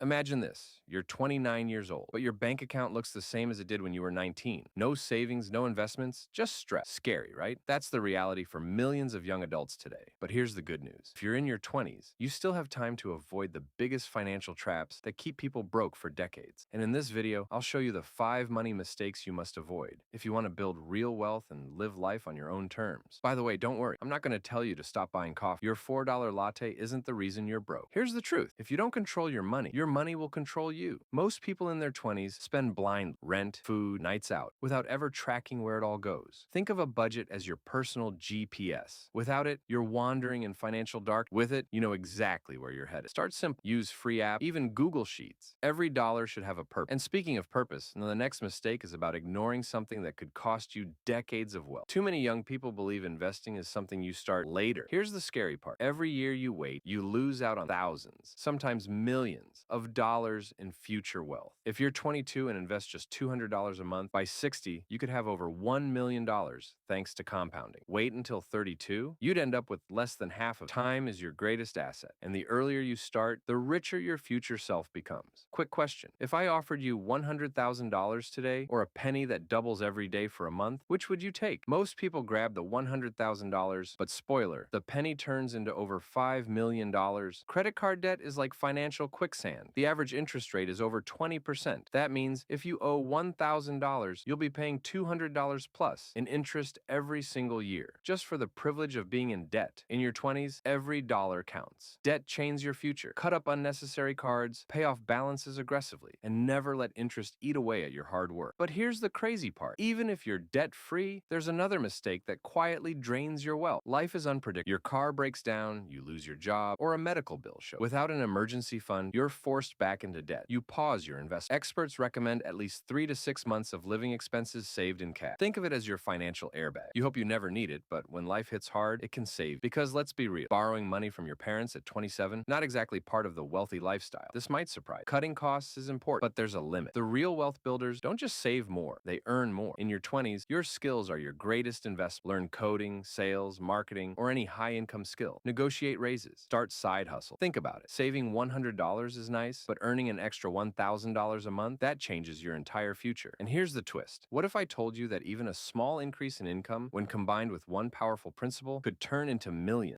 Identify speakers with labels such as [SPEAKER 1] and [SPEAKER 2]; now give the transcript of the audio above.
[SPEAKER 1] Imagine this. You're 29 years old, but your bank account looks the same as it did when you were 19. No savings, no investments, just stress. Scary, right? That's the reality for millions of young adults today. But here's the good news. If you're in your 20s, you still have time to avoid the biggest financial traps that keep people broke for decades. And in this video, I'll show you the 5 money mistakes you must avoid if you want to build real wealth and live life on your own terms. By the way, don't worry. I'm not going to tell you to stop buying coffee. Your $4 latte isn't the reason you're broke. Here's the truth. If you don't control your money will control you. Most people in their 20s spend blind rent, food, nights out, without ever tracking where it all goes. Think of a budget as your personal GPS. Without it, you're wandering in financial dark. With it, you know exactly where you're headed. Start simple. Use free app, even Google Sheets. Every dollar should have a purpose. And speaking of purpose, the next mistake is about ignoring something that could cost you decades of wealth. Too many young people believe investing is something you start later. Here's the scary part. Every year you wait, you lose out on thousands, sometimes millions of dollars in future wealth. If you're 22 and invest just $200 a month, by 60, you could have over $1 million thanks to compounding. Wait until 32, you'd end up with less than half of time is your greatest asset. And the earlier you start, the richer your future self becomes. Quick question. If I offered you $100,000 today or a penny that doubles every day for a month, which would you take? Most people grab the $100,000, but spoiler, the penny turns into over $5 million. Credit card debt is like financial quicksand. The average interest rate is over 20%. That means if you owe $1,000, you'll be paying $200 plus in interest every single year, just for the privilege of being in debt. In your 20s, every dollar counts. Debt chains your future. Cut up unnecessary cards, pay off balances aggressively, and never let interest eat away at your hard work. But here's the crazy part. Even if you're debt-free, there's another mistake that quietly drains your wealth. Life is unpredictable. Your car breaks down, you lose your job, or a medical bill shows. Without an emergency fund, you're forced back into debt. You pause your investment. Experts recommend at least 3 to 6 months of living expenses saved in cash. Think of it as your financial airbag. You hope you never need it, but when life hits hard, it can save. Because let's be real, borrowing money from your parents at 27, not exactly part of the wealthy lifestyle. This might surprise you. Cutting costs is important, but there's a limit. The real wealth builders don't just save more, they earn more. In your 20s, your skills are your greatest investment. Learn coding, sales, marketing, or any high-income skill. Negotiate raises. Start side hustle. Think about it. Saving $100 is nice, but earning an extra $1,000 a month, that changes your entire future. And here's the twist. What if I told you that even a small increase in income, when combined with one powerful principle, could turn into millions?